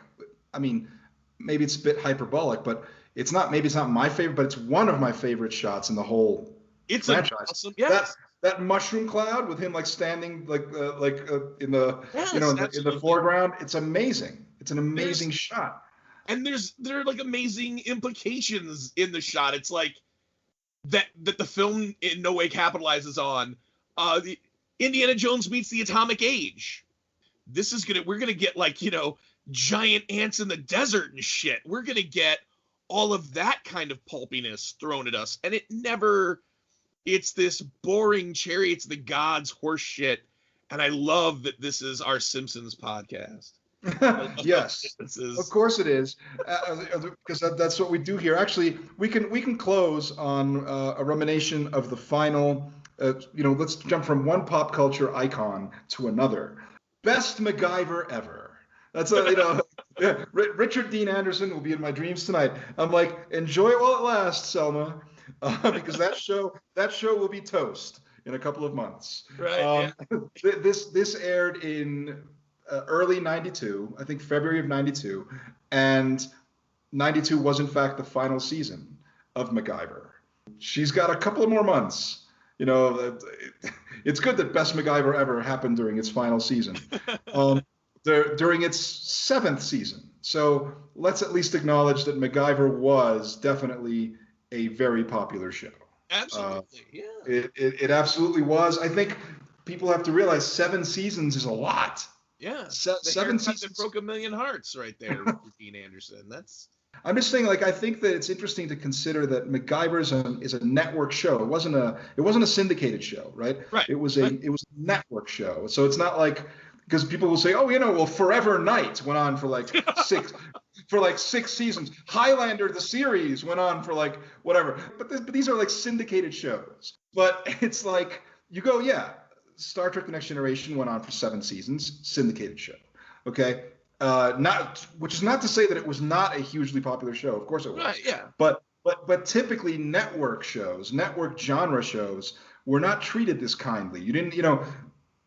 E: maybe it's a bit hyperbolic, but it's not my favorite, but it's one of my favorite shots in the whole franchise.
F: Awesome, yes.
E: That mushroom cloud with him standing in the in the foreground. It's amazing. It's an amazing shot.
F: And there are amazing implications in the shot. It's that the film in no way capitalizes on. The Indiana Jones meets the atomic age. We're gonna get giant ants in the desert and shit. We're gonna get all of that kind of pulpiness thrown at us, and it's this boring chariots of the gods horse shit. And I love that this is our Simpsons podcast.
E: Yes, of course it is, because that's what we do here. Actually, we can close on a rumination of the final. Let's jump from one pop culture icon to another. Best MacGyver ever. That's yeah, Richard Dean Anderson will be in my dreams tonight. I'm like, enjoy it while it lasts, Selma, because that show will be toast in a couple of months.
F: Right.
E: This aired in early 92, I think February of 92, and 92 was in fact the final season of MacGyver. She's got a couple of more months. It's good that Best MacGyver ever happened during its final season, during its 7th season. So let's at least acknowledge that MacGyver was definitely a very popular show.
F: Absolutely, yeah.
E: It absolutely was. I think people have to realize 7 seasons is a lot.
F: Yeah,
E: 7 seasons
F: that broke 1 million hearts right there with Dean Anderson.
E: I'm just saying, I think that it's interesting to consider that MacGyver is a network show. It wasn't a syndicated show, right?
F: Right.
E: It was a network show. So it's not like, because people will say, well, Forever Night went on for 6 seasons. Highlander the series went on for whatever. But these are syndicated shows. But it's like you go, yeah. Star Trek: The Next Generation went on for 7 seasons, syndicated show. Okay, which is not to say that it was not a hugely popular show. Of course it was.
F: Right, yeah.
E: But typically network shows, network genre shows, were not treated this kindly. You didn't,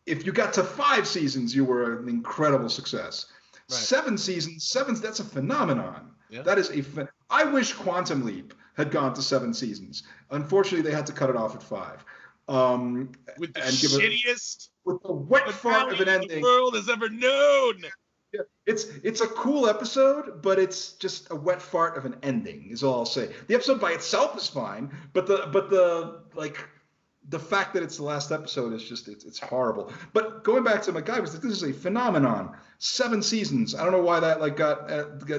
E: if you got to 5 seasons, you were an incredible success. Right. 7 seasons, that's a phenomenon. Yeah. That is I wish Quantum Leap had gone to 7 seasons. Unfortunately, they had to cut it off at 5.
F: With the shittiest,
E: with the wet fart of an ending
F: the world has ever known.
E: Yeah, it's a cool episode, but it's just a wet fart of an ending, is all I'll say. The episode by itself is fine, but the fact that it's the last episode is just it's horrible. But going back to MacGyver, this is a phenomenon. 7 seasons. I don't know why that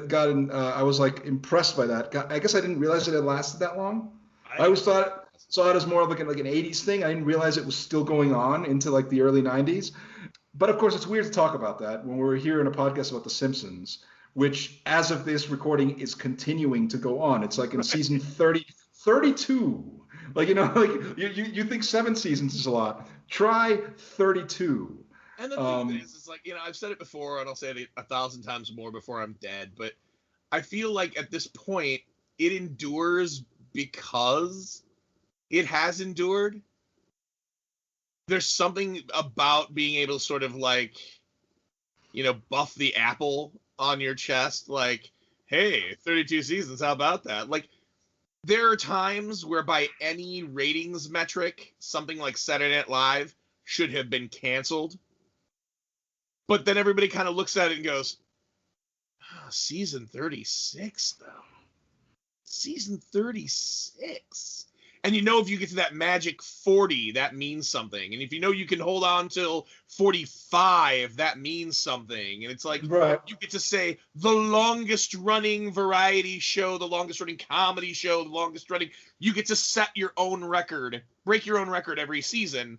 E: got in. I was impressed by that. I guess I didn't realize it had lasted that long. I always saw it as more of an 80s thing. I didn't realize it was still going on into the early 90s. But of course, it's weird to talk about that when we're here in a podcast about The Simpsons, which as of this recording is continuing to go on. It's in season 32. You think 7 seasons is a lot. Try 32.
F: And the thing is I've said it before, and I'll say it 1,000 times more before I'm dead, but I feel like at this point it endures because it has endured. There's something about being able to sort of buff the apple on your chest. Hey, 32 seasons, how about that? There are times where by any ratings metric, something like Saturday Night Live should have been canceled. But then everybody kind of looks at it and goes, season 36, though. Season 36. And if you get to that magic 40, that means something. And if you can hold on till 45, that means something. And it's right. You get to say the longest running variety show, the longest running comedy show, the longest running. You get to set your own record, break your own record every season.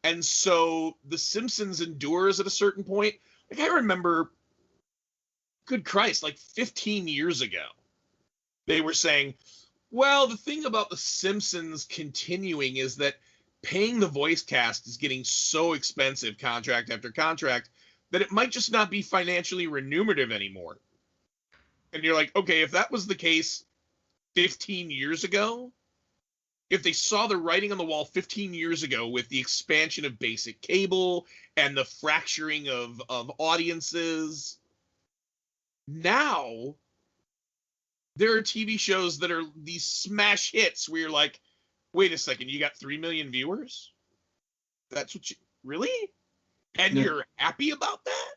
F: And so The Simpsons endures at a certain point. I remember, good Christ, 15 years ago, they were saying, well, the thing about The Simpsons continuing is that paying the voice cast is getting so expensive, contract after contract, that it might just not be financially remunerative anymore. And you're okay, if that was the case 15 years ago, if they saw the writing on the wall 15 years ago with the expansion of basic cable and the fracturing of audiences, now there are TV shows that are these smash hits where you're wait a second, you got 3 million viewers? That's what you really? And you're happy about that?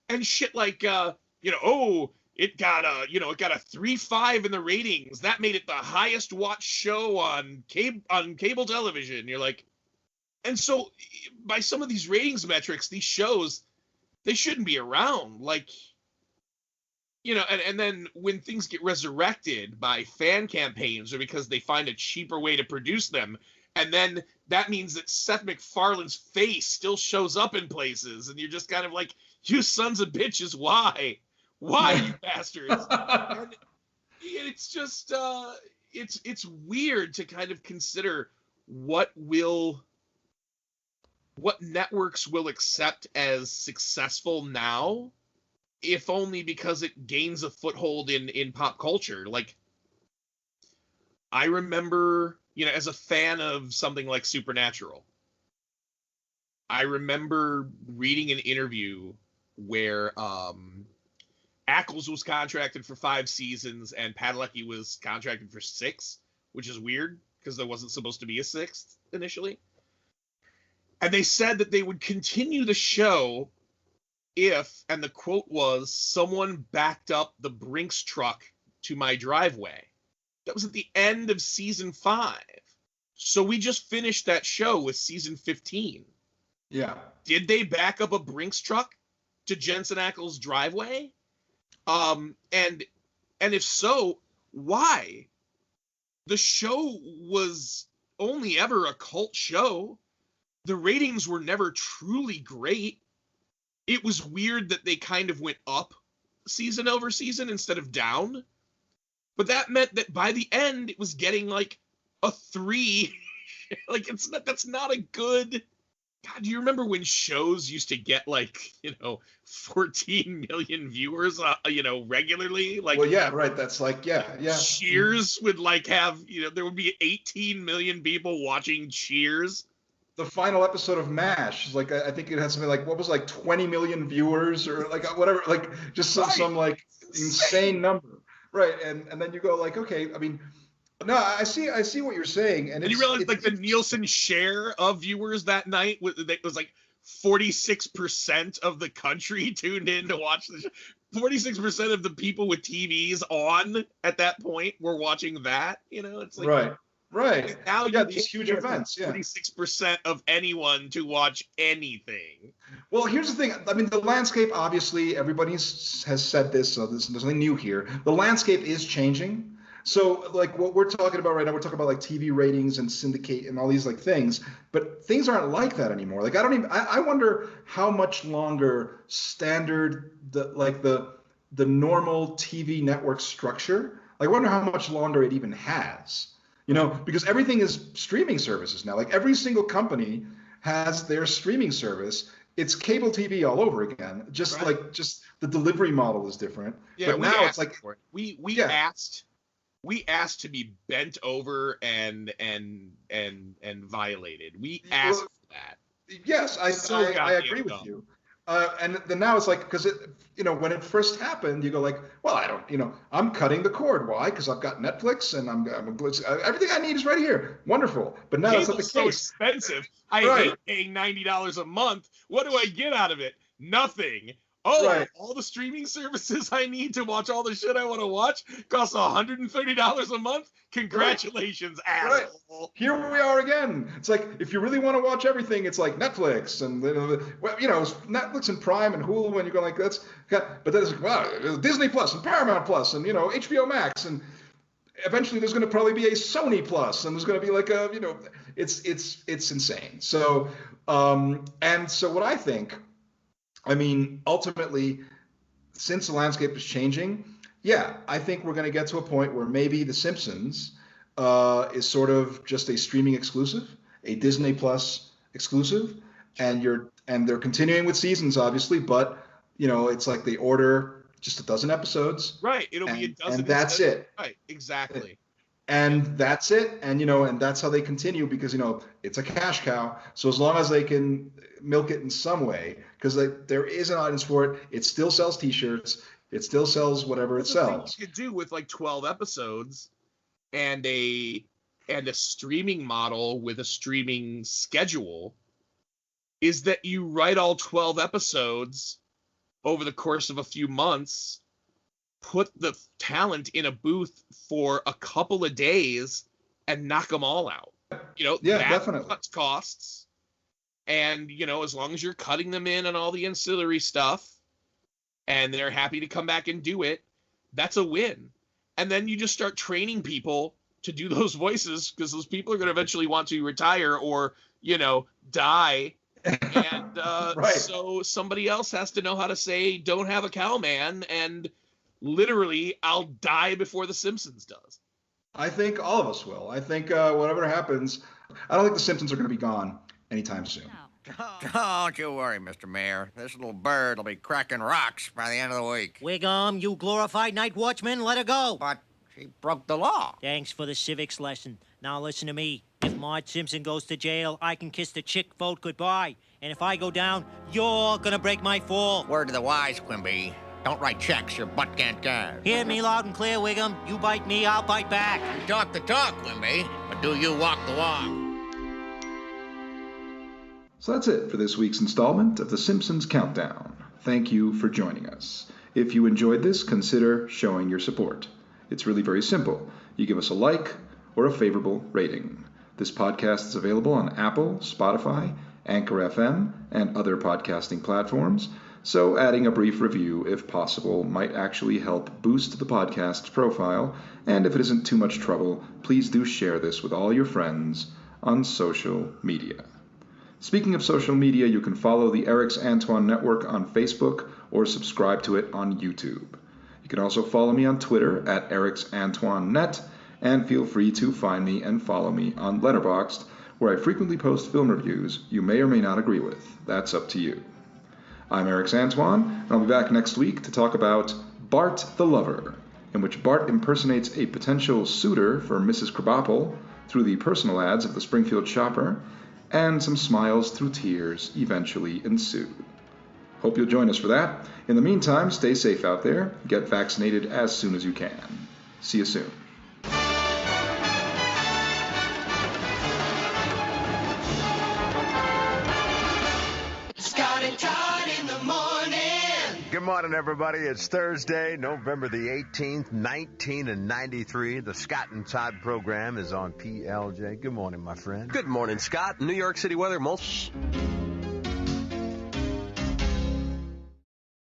F: And shit it got a 3.5 in the ratings. That made it the highest watched show on cable television. You're and so by some of these ratings metrics, these shows, they shouldn't be around. And then when things get resurrected by fan campaigns or because they find a cheaper way to produce them, And then that means that Seth MacFarlane's face still shows up in places, and you're just kind of like, you sons of bitches, why? Why, you bastards? And it's just, it's weird to kind of consider what networks will accept as successful now, if only because it gains a foothold in pop culture. Like, I remember, as a fan of something like Supernatural, I remember reading an interview where Ackles was contracted for 5 seasons and Padalecki was contracted for 6, which is weird because there wasn't supposed to be a 6th initially. And they said that they would continue the show if, and the quote was, someone backed up the Brinks truck to my driveway. That was at the end of season 5. So we just finished that show with season 15.
E: Yeah.
F: Did they back up a Brinks truck to Jensen Ackles' driveway? And if so, why? The show was only ever a cult show. The ratings were never truly great. It was weird that they kind of went up season over season instead of down. But that meant that by the end, it was getting like a 3. Like, that's not a good. God, do you remember when shows used to get 14 million viewers, regularly? Like,
E: well, yeah, right. That's like, yeah.
F: Cheers would have, there would be 18 million people watching Cheers.
E: The final episode of MASH, I think it had something like, what was 20 million viewers or whatever, just some insane number. Right, and then you go okay, I mean, no, I see what you're saying, and
F: you realize the Nielsen share of viewers that night was 46% of the country tuned in to watch the show. 46% of the people with TVs on at that point were watching that. It's like
E: right.
F: Now
E: these huge events.
F: 46% of anyone to watch anything.
E: Well, here's the thing. I mean, the landscape, obviously, everybody has said this, so there's nothing new here. The landscape is changing. So, what we're talking about right now, we're talking about TV ratings and syndicate and all these things, but things aren't like that anymore. I wonder how much longer standard the normal TV network structure. I wonder how much longer it even has. Because everything is streaming services now. Every single company has their streaming service. It's cable TV all over again. Just just the delivery model is different.
F: Yeah,
E: but now it's
F: we asked to be bent over and violated. We asked for that.
E: Yes, I agree with you. And then now it's because when it first happened, you go well, I don't, I'm cutting the cord. Why? Because I've got Netflix and I'm everything I need is right here. Wonderful. But now it's not the case.
F: So expensive. I hate paying $90 a month. What do I get out of it? Nothing. Oh, all the streaming services I need to watch all the shit I want to watch costs $130 a month? Congratulations, asshole.
E: Right. Here we are again. It's if you really want to watch everything, it's Netflix and Netflix and Prime and Hulu, and you go but then it's wow, Disney Plus and Paramount Plus and HBO Max, and eventually there's going to probably be a Sony Plus, and there's going to be it's insane. So and so what I think. I mean, ultimately, since the landscape is changing, I think we're going to get to a point where maybe The Simpsons is sort of just a streaming exclusive, a Disney Plus exclusive, and they're continuing with seasons, obviously, but it's they order just a dozen episodes.
F: Right, it'll be a dozen.
E: And that's it.
F: Right, exactly.
E: And that's it, and and that's how they continue because it's a cash cow. So as long as they can milk it in some way, because there is an audience for it, it still sells T-shirts, it still sells whatever it sells.
F: You could do with 12 episodes and a streaming model with a streaming schedule is that you write all 12 episodes over the course of a few months. Put the talent in a booth for a couple of days and knock them all out. That
E: definitely
F: cuts costs. And, as long as you're cutting them in on all the ancillary stuff and they're happy to come back and do it, that's a win. And then you just start training people to do those voices because those people are going to eventually want to retire or, die. And
E: Right.
F: So somebody else has to know how to say, don't have a cow, man. And literally, I'll die before The Simpsons does.
E: I think all of us will. I think whatever happens, I don't think The Simpsons are going to be gone anytime soon.
D: Don't you worry, Mr. Mayor. This little bird will be cracking rocks by the end of the week.
G: Wiggum, you glorified night watchman, let her go.
D: But she broke the law.
G: Thanks for the civics lesson. Now listen to me. If Marge Simpson goes to jail, I can kiss the chick vote goodbye. And if I go down, you're gonna break my fall.
D: Word to the wise, Quimby. Don't write checks your butt can't cash.
G: Hear me loud and clear, Wiggum. You bite me, I'll bite back.
D: You talk the talk, Quimby, but do you walk the walk?
E: So that's it for this week's installment of the Simpsons Countdown. Thank you for joining us. If you enjoyed this, consider showing your support. It's really very simple. You give us a like or a favorable rating. This podcast is available on Apple, Spotify, Anchor FM, and other podcasting platforms, so adding a brief review, if possible, might actually help boost the podcast's profile, and if it isn't too much trouble, please do share this with all your friends on social media. Speaking of social media, you can follow the Erix Antoine Network on Facebook or subscribe to it on YouTube. You can also follow me on Twitter at ErixAntoineNet, and feel free to find me and follow me on Letterboxd, where I frequently post film reviews you may or may not agree with. That's up to you. I'm Erix Antoine, and I'll be back next week to talk about Bart the Lover, in which Bart impersonates a potential suitor for Mrs. Krabappel through the personal ads of the Springfield Shopper, and some smiles through tears eventually ensue. Hope you'll join us for that. In the meantime, stay safe out there. Get vaccinated as soon as you can. See you soon.
H: Good morning, everybody. It's Thursday, November the 18th, 1993. The Scott and Todd program is on PLJ. Good morning, my friend.
I: Good morning, Scott. New York City weather, most...